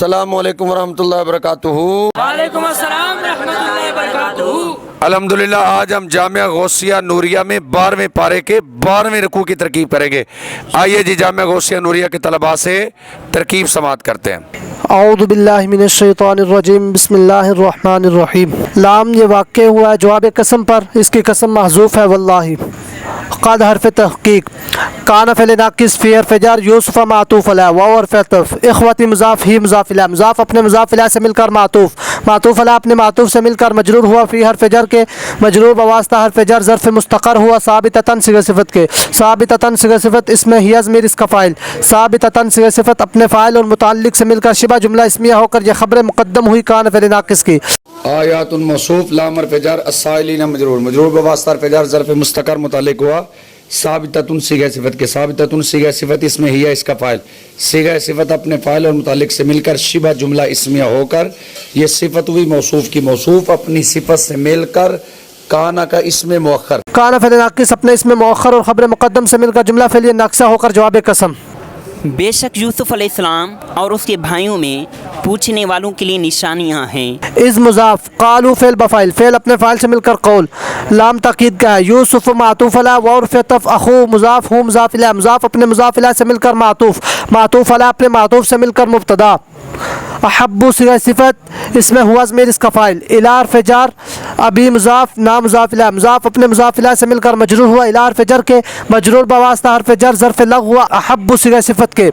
السلام علیکم ورحمۃ اللہ وبرکاتہ۔ وعلیکم السلام ورحمۃ اللہ وبرکاتہ۔ الحمدللہ آج ہم جامعہ غوثیہ نوریہ میں 12ویں پارے کے 12ویں رکوع کی ترکیب کریں گے۔ آئیے جی جامعہ غوثیہ نوریہ کے طلباء سے ترکیب سماعت کرتے ہیں۔ اعوذ باللہ من الشیطان الرجیم، بسم اللہ الرحمن الرحیم۔ لام یہ واقع ہوا ہے جواب قسم پر، اس کی قسم محذوف ہے واللہ۔ قد حرف تحقیق، کان فعل ناقص فی حرف جر، یوسف معطوف علیہ، واو حرف عطف، اخوتی مضاف ہی مضاف الیہ، مضاف اپنے مضاف الیہ سے مل کر معطوف، معطوف علیہ اپنے معطوف سے مل کر مجرور ہوا فی حرف جر کے، مجرور بواسطہ حرف جر ظرف مستقر ہوا ثابتتاً صیغہ صفت کے، ثابتتاً صیغہ صفت اس میں ہی ضمیر اس کا فاعل، ثابتتاً صیغہ صفت اپنے فاعل اور متعلق سے مل کر شبہ جملہ اسمیہ ہو کر یہ خبر مقدم ہوئی کان فعل ناقص کی۔ آیات موصوف لام حرف جر السائلین مجرور، مجرور بواسطہ حرف جر ظرف مستقر متعلق ہوا ثابتۃ صیغہ صفت کے، ثابتۃ صیغہ صفت اس میں ہی اس کا فاعل، صیغہ صفت اپنے فاعل اور متعلق سے مل کر شبہ جملہ اسمیہ ہو کر یہ صفت ہوئی موصوف کی، موصوف اپنی صفت سے مل کر کانا کا اسم مؤخر، کان فعل ناقص اپنے اسم مؤخر اور خبر مقدم سے مل کر جملہ فعلیہ ناقصہ ہو کر جواب قسم۔ بے شک یوسف علیہ السلام اور اس کے بھائیوں میں پوچھنے والوں کے لیے نشانیاں ہیں۔ از مضاف، قالو فعل بفاعل، فعل اپنے فاعل سے مل کر قول، لام تاکید کا ہے، یوسف معطوف علیہ، واو حرف عطف، اخو مضاف ہوں مضاف الیہ، مضاف اپنے مضاف الیہ سے مل کر معطوف، معطوف علیہ اپنے معطوف سے مل کر مبتدا، احبو صیغہ صفت اس میں ہوا ضمیر اس کا فاعل، الی حرف جر، ابی مضاف نا مضاف الیہ، مضاف اپنے مضاف الیہ سے مل کر مجرور ہوا الی حرف جر کے، مجرور بواسطہ حرف جر ظرف لغو ہوا احبو صیغہ صفت کے،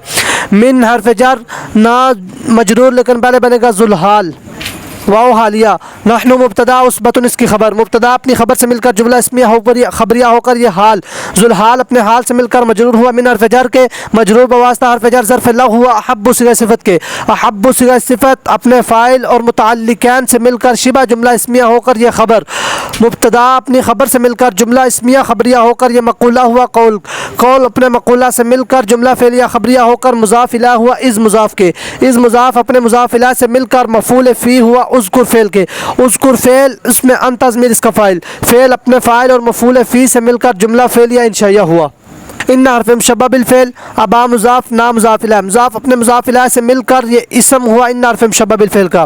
من حرف جر نا مجرور لیکن پہلے بنے گا ذوالحال، واو حالیہ، نحن مبتدا عصبۃ اس کی خبر، مبتدا اپنی خبر سے مل کر جملہ اسمیہ ہو کر خبریہ ہو کر یہ حال، ذوالحال اپنے حال سے مل کر مجرور ہوا من حرف جر کے، مجرور بواسطہ حرف جر ظرف لغو ہوا احب صیغہ صفت کے، احب صیغہ صفت اپنے فاعل اور متعلقین سے مل کر شبہ جملہ اسمیہ ہو کر یہ خبر، مبتدا اپنی خبر سے مل کر جملہ اسمیہ خبریہ ہو کر یہ مقولہ ہوا قول، قول اپنے مقولہ سے مل کر جملہ فعلیہ خبریہ ہو کر مضاف الیہ ہوا از مضاف کے، از مضاف اپنے مضاف الیہ سے مل کر مفعول فی ہوا اذکر فعل کے، اذکر فعل اس میں انت ضمیر اس کا فاعل، فعل اپنے فاعل اور مفعول فی سے مل کر جملہ فعلیہ انشائیہ ہوا۔ ان حرف مشبہ بالفعل، ابا مضاف نا مضاف الیہ، مضاف اپنے مضاف الیہ سے مل کر یہ اسم ہوا ان حرف مشبہ بالفعل کا،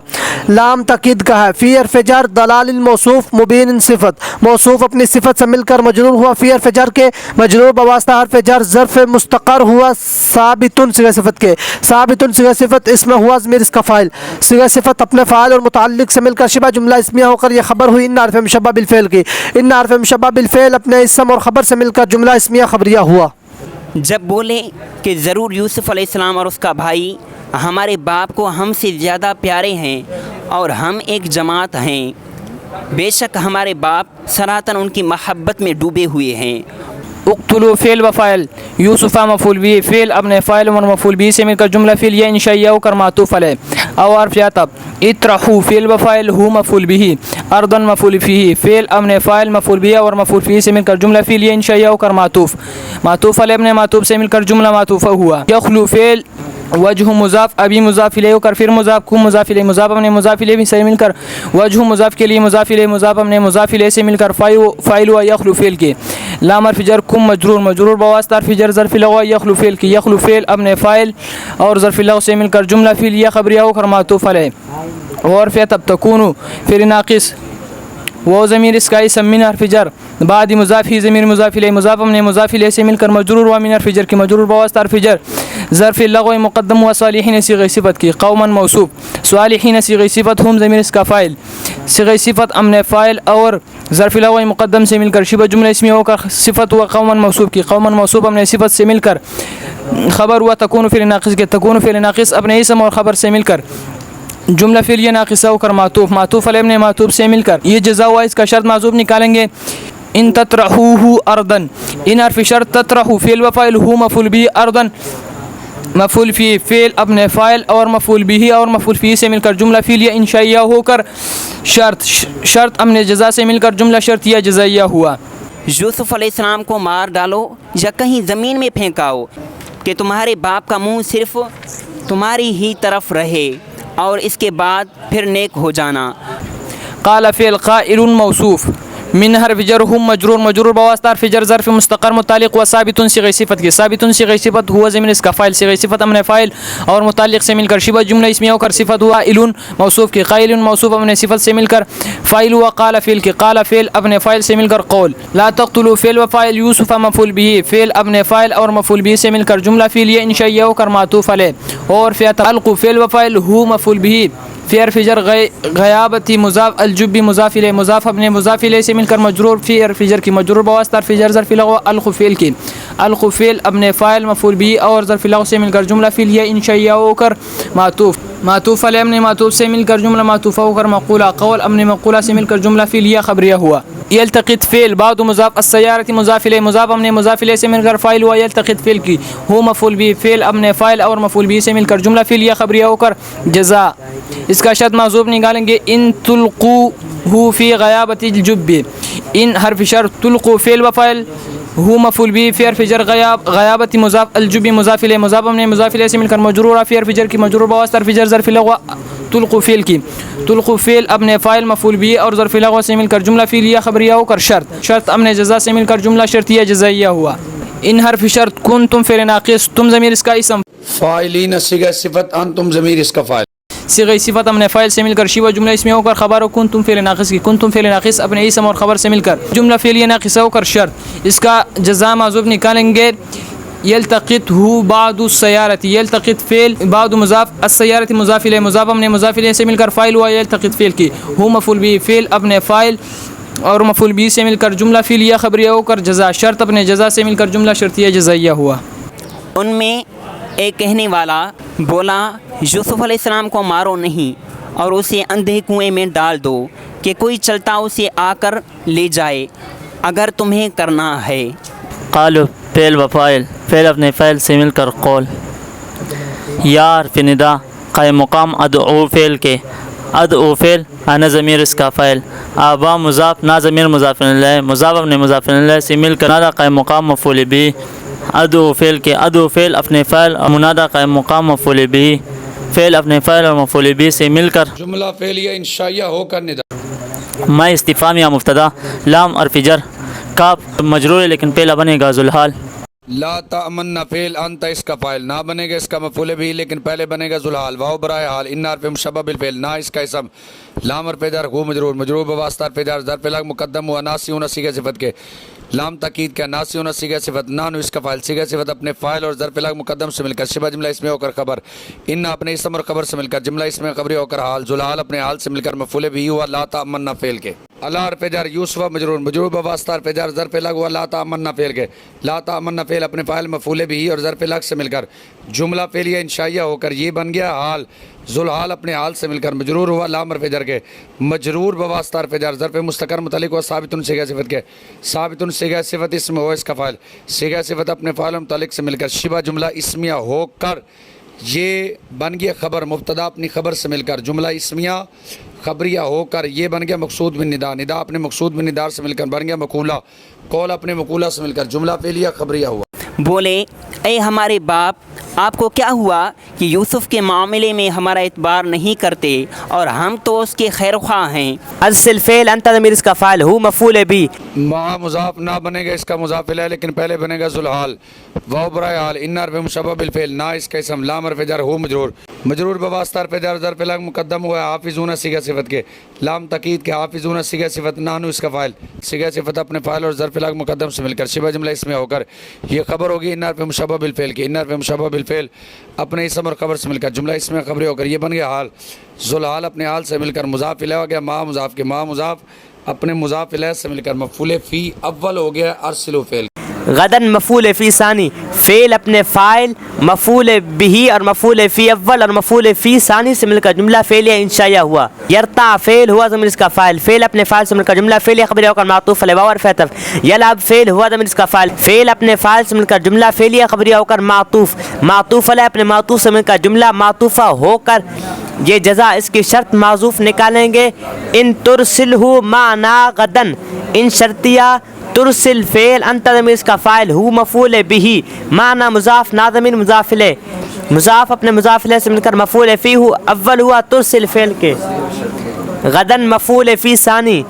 لام تاکید کا ہے، فی حرف جر دلال الموصوف مبین صفت، موصوف اپنی صفت سے مل کر مجرور ہوا فی حرف جر کے، مجرور بواسطہ حرف جر ظرف مستقر ہوا ثابت صیغہ صفت کے، ثابت صیغہ صفت اس میں ہوا ضمیر اس کا فاعل، صیغہ صفت اپنے فاعل اور متعلق سے مل کر شبہ جملہ اسمیہ ہو کر یہ خبر ہوئی ان حرف مشبہ بالفعل کی، ان حرف مشبہ بالفعل اپنے اسم اور خبر سے مل کر جملہ اسمیہ خبریہ ہوا۔ جب بولے کہ ضرور یوسف علیہ السلام اور اس کا بھائی ہمارے باپ کو ہم سے زیادہ پیارے ہیں اور ہم ایک جماعت ہیں، بے شک ہمارے باپ صراحتاً ان کی محبت میں ڈوبے ہوئے ہیں۔ اقتلوا فعل و فاعل، یوسف مفعول به، فعل اپنے فاعل اور مفعول به سے مل کر جملہ فعلیہ انشائیہ ہو کر معطوف علیہ، او حرف عطف، اطرحوا فعل و فاعل هو مفعول به، ارضا مفعول فیہ، فعل اپنے فاعل مفعول به اور مفعول فیہ سے مل کر جملہ فعلیہ انشائیہ ہو کر معطوف، معطوف علیہ اپنے معطوف سے مل کر جملہ معطوفہ ہوا۔ یخلو فعل وجہ مضاف، ابھی مضاف الیہ ہو کر پھر مضاف، کو مضاف الیہ، مضاف اپنے مضاف الیہ سے مل کر وجہ مضاف کے لیے مضاف الیہ، مضاف اپنے مضاف الیہ سے مل کر فاعل ہوا یخلو فعل کے، لام حرف جر کم مجرور، مجرور بواسطہ حرف جر ظرف لغو یخلو فعل کی، یخلو فعل اپنے فاعل اور ظرف لغو سے مل کر جملہ فعلیہ خبریہ ہو کر معطوف علیہ، اور تب تکون پھر ناقص، وہ ضمیر اس کا اسم من حرف جر بعد مضاف ہی ضمیر مضاف الیہ، مضاف اپنے مضاف الیہ سے مل کر مجرور ہوا من حرف جر کی، مجرور بواسطہ حرف جر ظرف لغو مقدم ہوا صالحین صیغہ صفت کی، قوما موصوف، صالحین صیغہ صفت ہم ضمیر اس کا فاعل، صیغہ صفت امن فاعل اور ظرف لغو مقدم سے مل کر شبہ جملہ اسمیہ ہو کر صفت ہوا قوما موصوف کی، قوما موصوف اپنے صفت سے مل کر خبر ہوا تکون فعل ناقص کے، تکون فعل ناقص اپنے اسم اور خبر سے مل کر جملہ فعلیہ ناقصہ ہو کر معطوف، معطوف علیہ اپنے معطوف سے مل کر یہ جزا ہوا، اس کا شرط معذوف نکالیں گے، ان تطرحوہ ارضا، ان حرف شرط تطرحو فعل و فاعل ہو مفعول به ارضا مفعول فی، فعل اپنے فاعل اور مفعول به اور مفعول فی سے مل کر جملہ فعلیہ انشائیہ ہو کر شرط، شرط اپنے جزا سے مل کر جملہ شرطیہ جزائیہ ہوا۔ یوسف علیہ السلام کو مار ڈالو یا کہیں زمین میں پھینکاؤ کہ تمہارے باپ کا منہ صرف تمہاری ہی طرف رہے اور اس کے بعد پھر نیک ہو جانا۔ قال فعل قائل موصوف، من حرف جر هم مجرور مجرور بواسطہ حرف جر ظرف مستقر متعلق و ثابت صیغہ صفت کے ثابت صیغہ صفت ہوا ضمیر اس کا فاعل صیغہ صفت امن فاعل اور متعلق سے مل کر شبہ جملہ اسمیہ ہو کر صفت ہوا قائل موصوف کی قائل موصوف اپنے صفت سے مل کر فاعل ہوا قال فعل کی قال فعل اپنے فاعل سے مل کر قول لا تقتلوا فعل و فاعل یوسف مفعول به فعل اپنے فاعل اور مفعول به سے مل کر جملہ فعلیہ انشائیہ ہو کر معطوف علیہ اور فعل القوا فعل و فاعل هو مفعول به فی حرف جر غیابتی مضاف الجبی مضاف الیہ مضاف اپنے مضاف الیہ سے مل کر مجرور فی حرف جر کی مجرور بواسطہ حرف جر ظرف لغو القوا فعل کی القوا فعل اپنے فاعل مفعول به اور ظرف لغو سے مل کر جملہ فعلیہ انشائیہ ہو کر معطوف علیہ اپنے معطوف سے مل کر جملہ معطوفہ ہو کر مقولہ قول اپنے مقولہ سے مل کر جملہ فعلیہ خبریہ ہوا یلتقط فعل بعد مضاف السیارة مضاف الیہ مضاف اپنے مضاف الیہ سے مل کر فاعل ہوا یلتقط فعل کی ہو مفعول به فعل اپنے فاعل اور مفعول به سے مل کر جملہ فعلیہ خبریہ ہو کر جزاء اس کا شرط محذوف نکالیں گے ان تلقوه فی غیابت الجب ان حرف شرط تلقوا فعل و فاعل هو مفعول به فی حرف جر غیابت مضاف الجب مضاف الیہ مضاف اپنے مضاف الیہ سے مل کر مجرور فی حرف جر کی مجرور بواسطہ حرف جر ظرف لغو تلقوا فعل کی تلقوا فعل اپنے فاعل مفعول به اور ظرف لغو سے مل کر جملہ فعلیہ خبریہ ہو کر شرط اپنے جزاء سے مل کر جملہ شرطیہ جزائیہ ہوا ان حرف شرط کنتم فعل ناقص تم ضمیر اس کا اسم فاعلین صیغہ صفت انتم ضمیر اس کا فاعل صیغہ صفت اپنے فاعل سے مل کر شیوہ جملہ اسمیہ ہو کر خبر و کنتم فعل ناقص کی کنتم فعل ناقص اپنے اسم اور خبر سے مل کر جملہ فعلیہ ناقصہ ہو کر شرط اس کا جزاء محذوف نکالیں گے یلتقط ہو بعد السیارة یلتقط فعل بعد مضاف السیارة مضاف الیہ مضاف اپنے مضاف الیہ سے مل کر فاعل ہوا یلتقط فعل کی ہو مفعول به فعل اپنے فاعل اور مفعول به سے مل کر جملہ فعلیہ خبریہ ہو کر جزاء شرط اپنے جزاء سے مل کر جملہ شرطیہ جزائیہ ہوا ان میں ایک کہنے والا بولا یوسف علیہ السلام کو مارو نہیں اور اسے اندھے کنویں میں ڈال دو کہ کوئی چلتا اسے آ کر لے جائے اگر تمہیں کرنا ہے قالوا فعل و فاعل فعل اپنے فعل سے مل کر قول یا حرف ندا قائم مقام ادعو فعل کے ادعو فعل انا ضمیر اس کا فعل آبا مضاف نا ضمیر مضاف الیہ مضاف اپنے مضاف الیہ سے مل کر نادا قائم مقام مفعول به ادعو فعل کے ادعو فعل اپنے فعل اور منادا قائم مقام مفعول به فعل اپنے فعل اور مفعول به سے مل کر جملہ فعلیہ انشائیہ ہو کر ندا ما استفہام یا مبتدا لام حرف جر کاف مجرور ہے لیکن پہلا بنے گا ذوالحال لا تأمن فعل انت اس کا فاعل نہ بنے گا اس کا مفعول بھی لیکن پہلے بنے گا ذوالحال واو برائے حال ان حرف مشبہ بالفعل نہ اس کا اسم لام حرف جر ہو مجرور مجرور بواسطہ حرف جر ظرف لغو مقدم ہوا ناسی ہونا صیغہ صفت کے لام تاکید کا ناسی ہونا صیغہ صفت نانو اس کا فاعل صیغہ صفت اپنے فاعل اور ظرف لغو مقدم سے مل کر شبہ جملہ اس میں ہو کر خبر ان اپنے اسم اور خبر سے مل کر جملہ اس میں خبری ہو کر حال ذوالحال اپنے حال سے مل کر مفعول بھی ہوا لا تأمن فعل کے اللہ حرف جر یوسف مجرور مجرور بواسطہ حرف جر ظرف لغو لا تأمن فعل کے لا تأمن فعل اپنے فاعل مفعول بھی اور ظرف لغو سے مل کر جملہ فعلیہ انشائیہ ہو کر یہ بن گیا حال ذوالحال اپنے حال سے مل کر مجرور ہوا لام حرف جر کے مجرور بواسطہ حرف جر ظرف مستقر متعلق ہوا ثابت صیغہ صفت کے ثابت صیغہ صفت اسم ہو اس کا فاعل صیغہ صفت اپنے فاعل متعلق سے مل کر شبہ جملہ اسمیہ ہو کر یہ بن گیا خبر مبتدا اپنی خبر سے مل کر جملہ اسمیہ خبریہ ہو کر یہ بن گیا مقصود بن ندا ندا اپنے مقصود بن ندار سے مل کر بن گیا مقولہ قول اپنے مقولہ سے مل کر جملہ فعلیہ خبریہ ہوا بولے اے ہمارے باپ آپ کو کیا ہوا کہ یوسف کے معاملے میں ہمارا اعتبار نہیں کرتے اور ہم تو اس کے خیر خواہ ہیں ارسل فعل انت ضمیر اس کا فاعل ہو مفعول بھی مع مضاف نہ بنے گا اس کا مضاف الیہ لیکن پہلے بنے گا ذوالحال واو برائے حال ان حرف مشبہ بالفعل نہ اس کا اسم لام حرف جر ہو مجرور مجرور بواسطہ حرف جر ظرف لغو مقدم ہوا حافظون صیغہ صفت کے لام تاکید کے حافظون صیغہ صفت نانو اس کا فاعل صیغہ صفت اپنے فاعل اور ظرف لغو مقدم سے مل کر شبہ جملہ اس میں ہو کر یہ خبر ہوگی ان حرف مشبہ بالفعل کی ان حرف مشبہ بالفعل اپنے اسم اور خبر سے مل کر جملہ اس میں خبری ہو کر یہ بن گیا حال ذوالحال اپنے حال سے مل کر مضاف الیہ ہو گیا مع مضاف کے مع مضاف اپنے مضاف الیہ سے مل کر مفعول فی اول ہو گیا ارسلوا فعل غدن مفعول فی ثانی فعل اپنے فاعل مفعول بھی اور مفعول فی اول اور مفعول فی ثانی سے مل کر جملہ فعلیہ انشائیہ ہوا یرتع فعل ہوا ضمیر اس کا فاعل فعل اپنے فاعل سے مل کر جملہ فعلیہ خبریہ ہو کر معطوف علیہ واو حرف عطف یلعب فعل ہوا ضمیر اس کا فاعل فعل اپنے فاعل سے مل کر جملہ فعلیہ خبریہ ہو کر معطوف علیہ اپنے معطوف سے مل کر جملہ معطوفہ ہو کر یہ جزا اس کی شرط معذوف نکالیں گے ان ترسلہ معنا غدن ان شرطیہ ترسل فعل انت ضمیر اس کا فاعل ہو مفعول بھی معنی مضاف نا ضمیر مضاف الیہ مضاف اپنے مضاف الیہ سے مل کر مفعول فی اول ہوا ترسل فعل کے غدن مفعول فی ثانی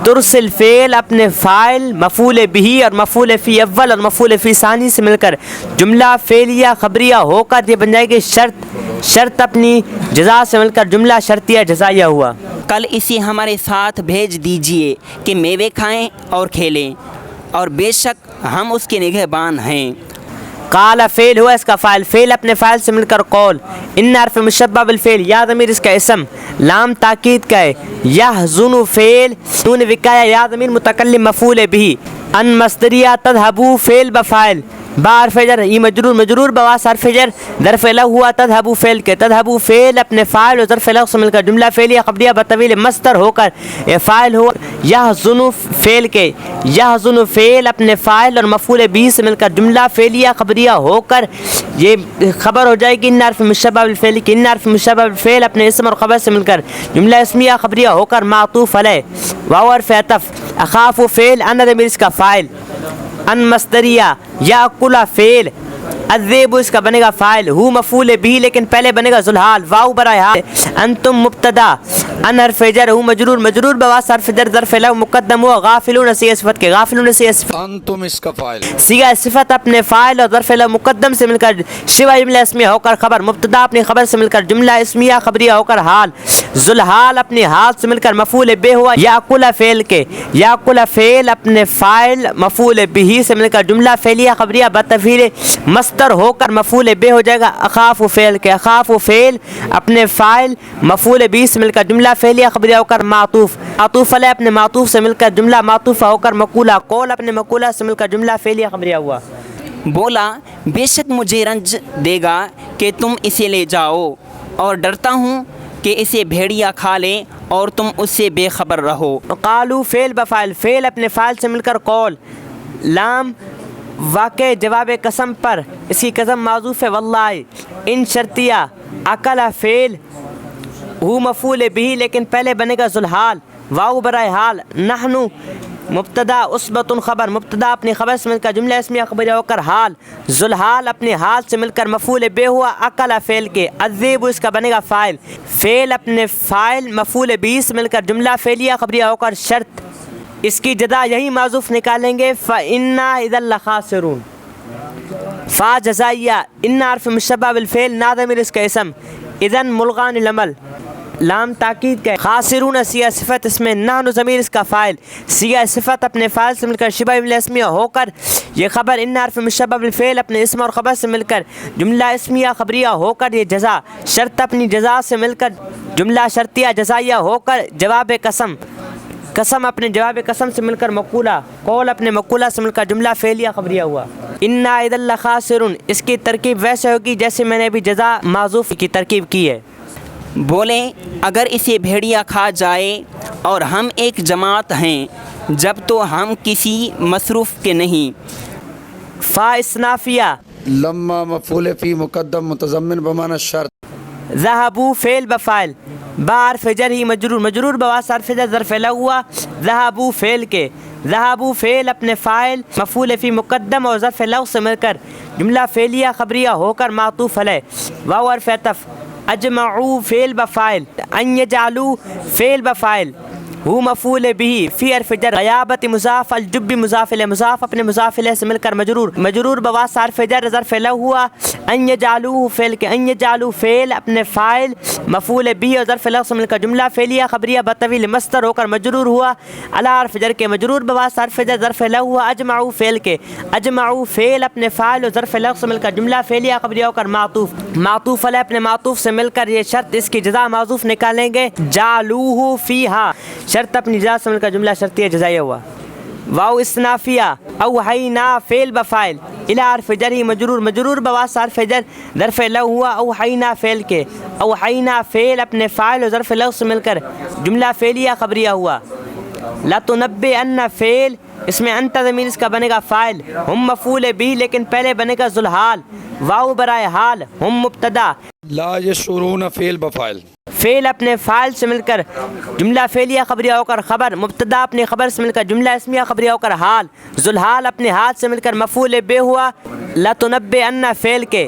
ترسل فعل اپنے فاعل مفعول بھی اور مفعول فی اول اور مفعول فی ثانی سے مل کر جملہ فعلیہ خبریہ ہو کر یہ بن جائے گی شرط اپنی جزا سے مل کر جملہ شرطیہ جزائیہ ہوا۔ کل اسے ہمارے ساتھ بھیج دیجئے کہ میوے کھائیں اور کھیلیں، اور بے شک ہم اس کے نگہبان ہیں۔ قال فعل ہوا اس کا فاعل، فعل اپنے فاعل سے مل کر قول، ان حرف مشبہ بالفعل، یا ضمیر اس کا اسم، لام تاکید کا ہے، یحزن فعل، نون وقایہ، یا ضمیر متکلم مفعول بھی، ان مصدریہ، تذهبوا فعل بفاعل، با حرف جر، یہ مجرور بواس حرف جر، ظرف لغو ہوا تذهبوا فعل کے، تذهبوا فعل اپنے فاعل اور ظرف لغو سے مل کر جملہ فعلیہ خبریہ بطویل مصدر ہو کر فاعل ہوا، یحزن فعل کے، یحزن فعل اپنے فاعل اور مفعول بھی سے مل کر جملہ فعلیہ خبریہ ہو کر یہ خبر ہو جائے گی ان حرف مشبہ بالفعل کی، ان حرف مشبہ بالفعل اپنے اسم اور خبر سے مل کر جملہ اسمیہ خبریہ ہو کر معطوف علیہ، واو حرف عطف، اخاف فعل، ان ضمیر اس کا فاعل، ان مصدریہ، یاکل فعل، الذئب اس کا بنے گا فاعل، ہو مفعول بھی لیکن پہلے بنے گا ذوالحال، واو برائے حال، انتم مبتدا، ان حرف جر، ہو مجرور بواس حرف جر، ظرف لغو مقدم ہوا، غافلون صیغہ صفت کے، غافلون صیغہ صفت، انتم اس کا فاعل، صیغہ صفت اپنے فاعل اور ظرف لغو مقدم سے مل کر شبہ جملہ اسمیہ ہو کر خبر، مبتدا اپنی خبر سے مل کر جملہ اسمیہ خبریہ ہو کر حال، ذوالحال اپنے حال سے مل کر مفعول بہ ہوا، یاکل فعل کے، یاکل فعل اپنے فاعل مفعول بھی سے مل کر جملہ فعلیہ خبریہ بتفعیل مصدر ہو کر مفعول بہ ہو جائے گا، اخاف فعل کے، اخاف فعل اپنے فاعل مفعول بھی سے مل کر جملہ فعلیہ خبریہ ہو کر معطوف، معطوف علیہ اپنے معطوف سے مل کر جملہ معطوفہ ہو کر مقولہ، قول اپنے مقولہ سے مل کر جملہ فعلیہ خبریہ ہوا۔ بولا بے شک مجھے رنج دے گا کہ تم اسے لے جاؤ، اور ڈرتا ہوں کہ اسے بھیڑیا کھا لے اور تم اس سے بے خبر رہو۔ قالو فعل بفاعل، فعل اپنے فاعل سے مل کر قول، لام واقع جواب قسم پر، اس کی قسم معذوف ہے واللہ، ان شرطیہ، اکل فعل، ہو مفعول بھی لیکن پہلے بنے گا ذوالحال، واو برائے حال، نحن مبتدا، عصبۃ خبر، مبتدا اپنی خبر سے مل کر جملہ اسمیہ خبریہ ہو کر حال، ذوالحال اپنے حال سے مل کر مفعول بہ ہوا، اکل فعل کے، الذئب اس کا بنے گا فاعل، فعل اپنے فاعل مفعول بھی سے مل کر جملہ فعلیہ خبریہ ہو کر شرط، اس کی جزا یہی معذوف نکالیں گے، فإنا إذا لخاسرون، فا جزائیہ، ان حرف مشبہ بالفعل، نا ضمیر اس کا اسم، اذن ملغان العمل، لام تاکید کا، خاسرون صیغہ صفت اس میں، نحن ضمیر اس کا فاعل، صیغہ صفت اپنے فاعل سے مل کر شبہ جملہ اسمیہ ہو کر یہ خبر، ان حرف مشبہ بالفعل اپنے اسم اور خبر سے مل کر جملہ اسمیہ خبریہ ہو کر یہ جزا، شرط اپنی جزا سے مل کر جملہ شرطیہ جزائیہ ہو کر جواب قسم، قسم اپنے جواب قسم سے مل کر مقولہ، قول اپنے مقولہ سے مل کر جملہ فعلیہ خبریہ ہوا۔ انا اذا لخاسرون، اس کی ترکیب ویسے ہوگی جیسے میں نے ابھی جزا معذوف کی ترکیب کی ہے۔ بولیں اگر اسے بھیڑیا کھا جائے اور ہم ایک جماعت ہیں، جب تو ہم کسی مصروف کے نہیں۔ فا اسنافیہ، لما مفعول فی مقدم متضمن بمعنی شرط، ذهبوا فعل بفاعل، با حرف جر ہی مجرور بواس حرف جر ظرف لغو ہوا، ذهبوا فعل کے، ذهبوا فعل اپنے فاعل مفعول فی مقدم اور ظرف لغو سے مل کر جملہ فعلیہ خبریہ ہو کر معطوف علیہ، واو حرف عطف، اجمعوا فعل بفاعل، ان یجعلوا فعل بفاعل، ہو مفعول بھی، فی حرف جر، غیابت مضاف، الجب مضاف الیہ، مضاف اپنے مضاف الیہ سے مل کر مجرور بواس حرف جر ظرف لغو ہوا، ان یجعلوا فعل کے، ان یجعلوا فعل اپنے فاعل مفعول بھی اور ظرف لغو سے مل کر جملہ فعلیہ خبریہ بطویل مصدر ہو کر مجرور ہوا، علی حرف جر کے، مجرور بواس حرف جر ظرف لغو ہوا، اجمعوا فعل کے، اجمعوا فعل اپنے فاعل اور ظرف لغو سے مل کر جملہ فعلیہ خبریہ ہو کر معطوف علیہ اپنے معطوف سے مل کر یہ شرط، اس کی جزا معذوف نکالیں گے، جعلوہ فیہا، شرط اپنی جزا سے مل کر جملہ شرطیہ جزائیہ ہوا۔ واو استنافیہ، اوحینا فعل بفاعل، الی حرف جر ہی مجرور بواس حرف جر ظرف لغو ہوا، اوحینا فعل کے، اوحینا فعل اپنے فاعل اور ظرف لغو سے مل کر جملہ فعلیہ خبریہ ہوا۔ لتنبئن فعل، اس میں انت ضمیر اس کا بنے گا فاعل، ہم مفعول بھی لیکن پہلے بنے گا ذوالحال، واو برائے حال، ہم مبتدا، لا یشعرون فعل بفاعل، فعل اپنے فاعل سے مل کر جملہ فعلیہ خبریہ ہو کر خبر، مبتدا اپنی خبر سے مل کر جملہ اسمیہ خبریہ ہو کر حال، ذوالحال اپنے حال سے مل کر مفعول بہ ہوا، لتنبئن فعل کے،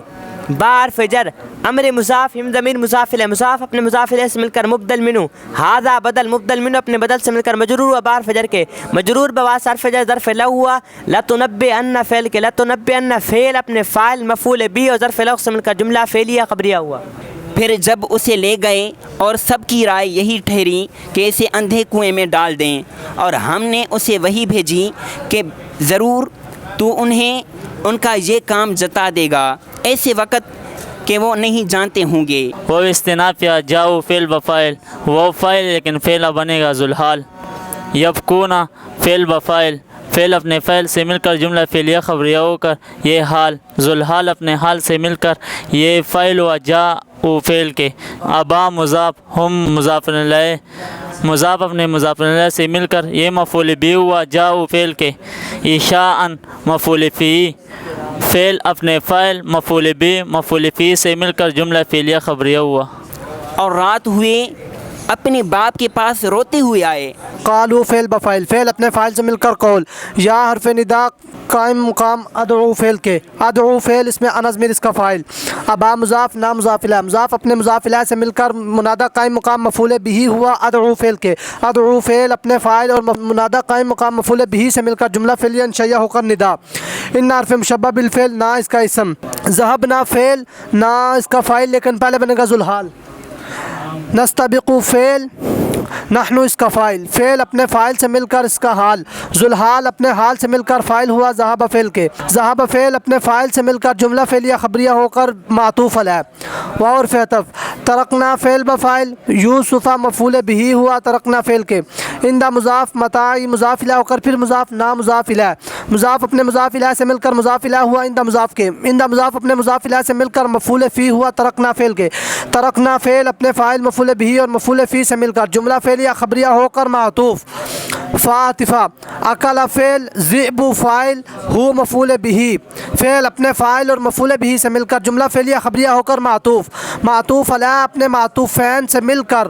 بار فجر امر مضاف ہم ضمیر مضاف الیہ مضاف اپنے مضاف الیہ سے مل کر مبدل منو ہاذا بدل مبدل منو اپنے بدل سے مل کر مجرور ہوا بار فجر کے مجرور بواسطہ حرف جر ظرف لو ہوا لتنبئن فعل کے لتنبئن فعل اپنے فاعل مفعول بھی اور ظرف لو سے مل کر جملہ فعلیہ خبریہ ہوا۔ پھر جب اسے لے گئے اور سب کی رائے یہی ٹھہری کہ اسے اندھے کنویں میں ڈال دیں اور ہم نے اسے وہی بھیجی کہ ضرور تو انہیں ان کا یہ کام جتا دے گا ایسے وقت کہ وہ نہیں جانتے ہوں گے۔ وہ استناف یا جاؤ فعل بفائل وہ فائل لیکن فعل بنے گا ذوالحال۔ یبکونا فعل بفائل فعل اپنے فعل سے مل کر جملہ فعلیہ خبریہ ہو کر یہ حال ذوالحال اپنے حال سے مل کر یہ فعل و جاء فعل کے ابا مضاف ہم مضاف الیہ مضاف اپنے مضاف الیہ سے مل کر یہ مفعول بھی ہوا جاء فعل کے اشاء مفعول فی فعل اپنے فعل مفعول بھی مفعول فی سے مل کر جملہ فعلیہ خبریہ ہوا۔ اور رات ہوئے اپنے باپ کے پاس روتے ہوئے آئے۔ قالو فعل بفعل فعل اپنے فاعل سے مل کر قول یا حرف ندا قائم مقام ادعو فعل کے ادعو فعل اس میں انا ضمیر اس کا فاعل ابا مضاف نا مضاف الیہ مضاف اپنے مضاف الیہ سے مل کر منادہ قائم مقام مفعول بھی ہوا ادعو فعل کے ادعو فعل اپنے فاعل اور منادہ قائم مقام مفعول بھی سے مل کر جملہ فعلیہ انشئیہ ہو کر ندا۔ ان حرف مشبہ بالفعل نا اس کا اسم ذهبنا فعل نا اس کا فاعل لیکن پہلے بنے گا ذوالحال۔ نستبق فعل نحن اس کا فاعل فعل اپنے فاعل سے مل کر اس کا حال ذوالحال اپنے حال سے مل کر فاعل ہوا ذهب فعل کے ذهب فعل اپنے فاعل سے مل کر جملہ فعلیہ خبریہ ہو کر معطوف علیہ۔ واو حرف عطف ترکنا فعل بفاعل یوسف مفعول بھی ہوا ترکنا فعل کے اندہ مضاف متاعی مضاف الیہ ہو کر پھر مضاف نا مضاف الیہ مضاف اپنے مضاف الیہ سے مل کر مضاف الیہ ہوا اندہ مضاف کے اندہ مضاف اپنے مضاف الیہ سے مل کر مفعول فی ہوا ترکنا فعل کے ترکنا فعل اپنے فاعل مفعول بھی اور مفعول فی سے مل کر جملہ فعلیہ خبریہ ہو کر معطوف۔ فاتفہ اکل فعل ذئب فاعل ہو مفعول بھی فعل اپنے فاعل اور مفعول بھی سے مل کر جملہ فعلیہ خبریہ ہو کر معطوف معطوف علیہ اپنے معطوفین سے مل کر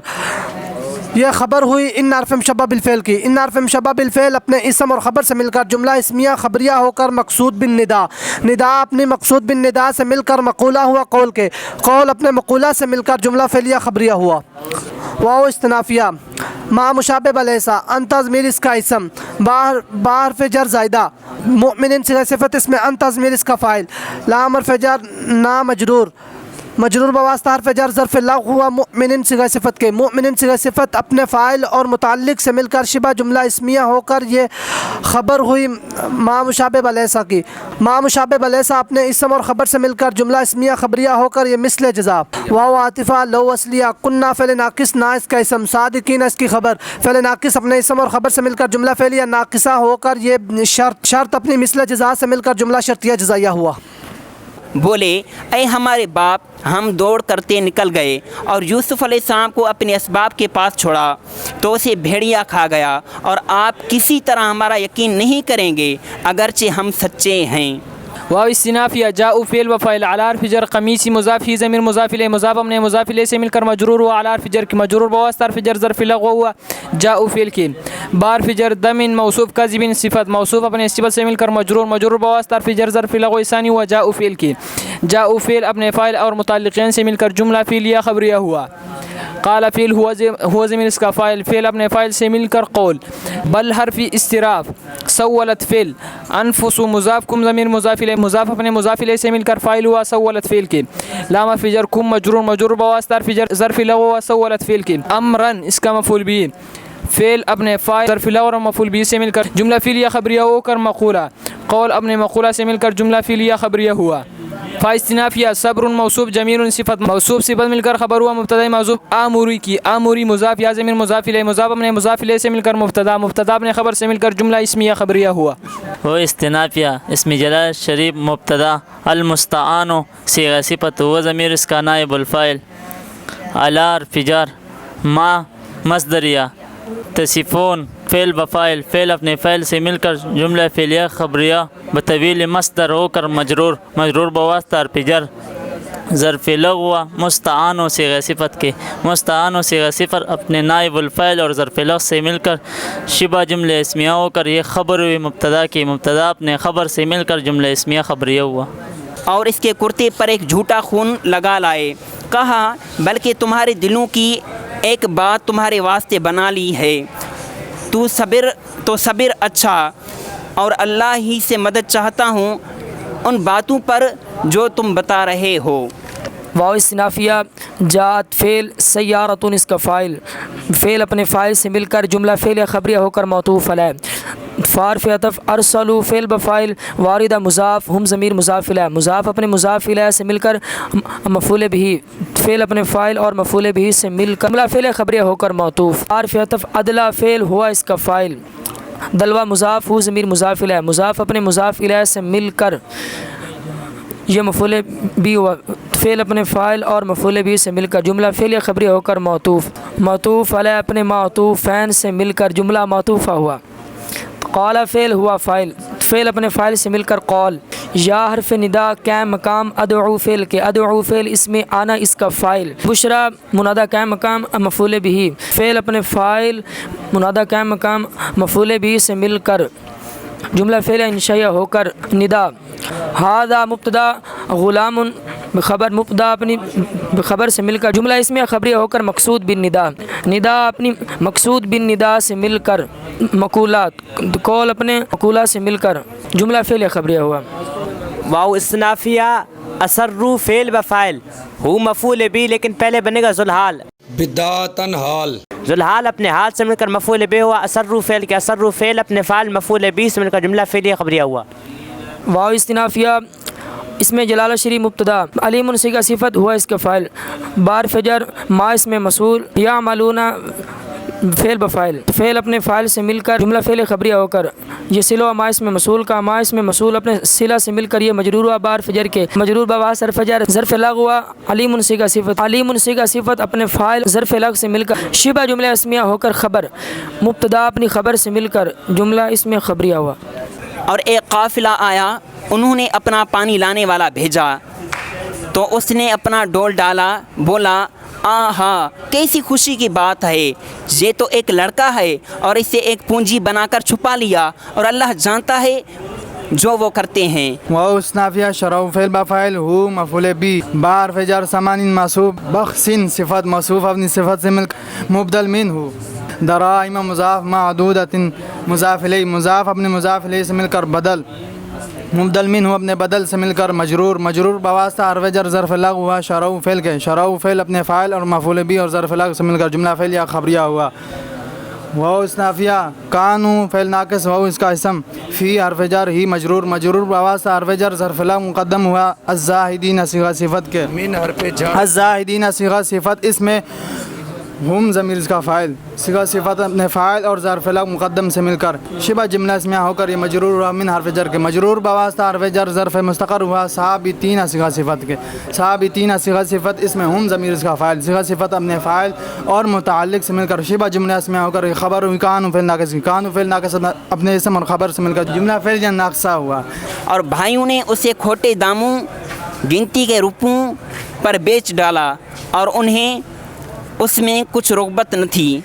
یہ خبر ہوئی ان حرف مشبہ بالفعل کی ان حرف مشبہ بالفعل اپنے اسم اور خبر سے مل کر جملہ اسمیہ خبریہ ہو کر مقصود بن ندا ندا اپنی مقصود بن ندا سے مل کر مقولہ ہوا قول کے قول اپنے مقولہ سے مل کر جملہ فعلیہ خبریہ ہوا۔ واو استنافیہ ما مشابہ لیسا انت ضمیر اس کا اسم باہر فجر زائدہ مؤمن سے صفت اس میں انت ضمیر اس کا فاعل لام حرف جر نا مجرور بواسطہ حرف جر ظرف لغو ہوا مؤمن صیغہ صفت کے مؤمن صیغہ صفت اپنے فاعل اور متعلق سے مل کر شبہ جملہ اسمیہ ہو کر یہ خبر ہوئی ما مشابہ لیسا کی ما مشابہ لیسا اپنے اسم اور خبر سے مل کر جملہ اسمیہ خبریہ ہو کر یہ مثل جزا۔ واو عاطفہ لو اصلیہ کننا فعل ناقص نا اس کا اسم صادقین اس کی خبر فعل ناقص اپنے اسم اور خبر سے مل کر جملہ فعلیہ ناقصہ ہو کر یہ شرط اپنی مثل جزا سے مل کر جملہ شرطیہ جزائیہ ہوا۔ بولے اے ہمارے باپ ہم دوڑ کرتے نکل گئے اور یوسف علیہ السلام کو اپنے اسباب کے پاس چھوڑا تو اسے بھیڑیا کھا گیا اور آپ کسی طرح ہمارا یقین نہیں کریں گے اگرچہ ہم سچے ہیں۔ واو استنافیہ جاء فعل وفاعل علی حرف جر قمیص مضاف ہی ضمیر مضاف الیہ مضاف اپنے مضاف الیہ سے مل کر مجرور ہوا علی حرف جر کی مجرور بواسطہ حرف جر ظرف لغو ہوا جاء فعل کی بار فجر دمن موصوف کذب صفت موصوف اپنے صفت سے مل کر مجرور بواسطہ حرف جر ظرف لغو ثانی ہوا جاء فعل کی جاء فعل اپنے فاعل اور متعلقین سے مل کر جملہ فعلیہ خبریہ ہوا۔ قال فعل هو ضمیر اس کا فاعل فعل اپنے فاعل سے مل کر قول بل حرف استراف سولت فعل انفس مضاف کم ضمیر مضاف الیہ مضاف اپنے مضاف الیہ سے مل کر فاعل ہوا سولت فعل کے لام حرف جر کم مجرور بواسطہ حرف جر ظرف لغو ہوا سولت فعل کے امرن اس کا مفعول بھی فعل اپنے فاعل ظرف لغو اور مفعول بھی سے مل کر جملہ فعلیہ خبریہ ہو کر مقولہ قول اپنے مقولہ سے مل کر جملہ فعلیہ خبریہ ہوا۔ فاستنافیہ صبر موصوف جمیل صفت موصوف صفت مل کر خبر ہوا مبتدا موصوف آموری کی آموری مضاف یا ضمیر مضاف الیہ مضاف اپنے مضاف الیہ سے مل کر مبتدا اپنے خبر سے مل کر جملہ اسمیہ خبریہ ہوا۔ وہ استنافیہ اسم جلال شریف مبتدا المستعان صیغہ صفت و ضمیر اس کا نائب الفاعل علی حرف جر ما مصدریہ تصفون فعل بفاعل فعل اپنے فعل سے مل کر جملہ فعلیہ خبریہ بطویل مصدر ہو کر مجرور بواسطہ حرف جر ظرف لغو مستعان و صیغہ صفت کے مستعان و صیغہ صفت اپنے نائب الفاعل اور ظرف لغو سے مل کر شبہ جملہ اسمیہ ہو کر یہ خبر ہوئی مبتدا کی مبتدا اپنے خبر سے مل کر جملہ اسمیہ خبریہ ہوا۔ اور اس کے کرتے پر ایک جھوٹا خون لگا لائے۔ کہا بلکہ تمہارے دلوں کی ایک بات تمہارے واسطے بنا لی ہے، تو صبر اچھا، اور اللہ ہی سے مدد چاہتا ہوں ان باتوں پر جو تم بتا رہے ہو۔ واو استنافیہ جات فعل سیارتون اس کا فاعل، فعل اپنے فاعل سے مل کر جملہ فعل یا خبریہ ہو کر معطوف علیہ۔ فارف عطف ارسلوا فعل بفاعل واردہ مضاف ہم ضمیر مضاف الیہ، مضاف اپنے مضاف الیہ سے مل کر مفعول بہ، فعل اپنے فاعل اور مفعول بہ سے مل کر جملہ فعل خبریہ ہو کر معطوف۔ فارف عطف ادلا فعل ہوا اس کا فاعل، دلوا مضاف ہو ضمیر مضاف الیہ، مضاف اپنے مضاف الیہ سے مل کر یہ مفعول بہ ہوا، فعل اپنے فاعل اور مفعول بہ سے مل کر جملہ فعل خبری ہو کر معطوف۔ معطوف علیہ اپنے معطوف فین سے مل کر جملہ معطوفہ ہوا۔ قال فعل ہوا فاعل، فعل اپنے فاعل سے مل کر قول۔ یا حرف ندا قائم مقام ادعو فعل کے، ادعو فعل اس میں آنا اس کا فاعل۔ بشرا منادہ قائم مقام مفعول بہ، فعل اپنے فاعل منادہ قائم مقام مفعول بہ سے مل کر جملہ فعل انشائیہ ہو کر ندا۔ ہذا مبتدا غلام خبر، مبتدا اپنی خبر سے مل کر جملہ اس میں خبری ہو کر مقصود بن ندا، ندا اپنی مقصود بن ندا سے مل کر مقولات، قول اپنے مقولہ سے مل کر جملہ فعل خبریہ ہوا۔ واو استنافیہ اسروا فعل بفاعل ہو مفعول بہ، لیکن پہلے بنے گا ذوالحال، بداتن حال، ذوالحال اپنے حال سے مل کر مفعول بہ ہوا۔ اسروا فعل کے، اسروا فعل اپنے فاعل مفعول بہ سے مل کر جملہ فعلیہ خبریہ ہوا۔ واو استنافیہ اس میں جلالہ شریف مبتدا، علیم صیغہ صفت ہوا اس کا فاعل، بار فجر ما اس میں مسئول، یعملون فعل بفاعل، فعل اپنے فاعل سے مل کر جملہ فعل خبریہ ہو کر یہ صلہ ما اس میں مسئول کا، ما اس میں مسئول اپنے صلہ سے مل کر یہ مجرور ہوا بار فجر کے، مجرور بوا ظرف فجر ظرف لغو ہوا علیم صیغہ صفت، علیم صیغہ صفت اپنے فاعل ظرف لغو سے مل کر شبہ جملہ اسمیہ ہو کر خبر، مبتدا اپنی خبر سے مل کر جملہ اس میں خبریہ ہوا۔ اور ایک قافلہ آیا، انہوں نے اپنا پانی لانے والا بھیجا، تو اس نے اپنا ڈول ڈالا، بولا آہا کیسی خوشی کی بات ہے، یہ تو ایک لڑکا ہے، اور اسے ایک پونجی بنا کر چھپا لیا، اور اللہ جانتا ہے جو وہ کرتے ہیں۔ واو استنافیہ شرعو فعل بفاعل ہو مفعول بہ، بار فجر سمانین منصوب، بخسن صفت موصوف اپنی صفت سے مل کر مبدل من ہو، دراہم مضاف معدودۃ مضاف الیہ، مضاف اپنے مضاف الیہ سے مل کر بدل، مبدل من ہو اپنے بدل سے مل کر مجرور، مجرور بواسطہ حرف جر ظرف لغو ہوا شرعو فعل کے، شرعو فعل اپنے فاعل اور مفعول بہ اور ظرف لغو سے مل کر جملہ فعلیہ خبریہ ہوا۔ واو استنافیہ کانو فعل ناقص، واو اس کا اسم، فی حرف جر ہی مجرور، مجرور بواسطہ حرف جر ظرف لغو مقدم ہوا الزاہدین صیغہ صفت کے، من حرف جر، الزاہدین صیغہ صفت اس میں ہم ضمیر اس کا فاعل، صیغہ صفت اپنے فاعل اور ظرف لغو مقدم سے مل کر شبہ جملہ اسمیہ ہو کر یہ مجرور ہوا من حرف جر کے، مجرور بواسطہ حرف جر ظرف مستقر ہوا صحابتین صیغہ صفت کے، صحابتین صیغہ صفت اس میں ہم ضمیر اس کا فاعل، صیغہ صفت اپنے فاعل اور متعلق سے مل کر شبہ جملہ اسمیہ ہو کر یہ خبر ہوئی کانو فعل ناقص، کانو فعل ناقص اپنے اسم اور خبر سے مل کر جملہ فعلیہ ناقصہ ہوا۔ اور بھائیوں نے اسے کھوٹے داموں گنتی کے روپوں پر بیچ ڈالا، اور انہیں اس میں کچھ رغبت نہ تھی۔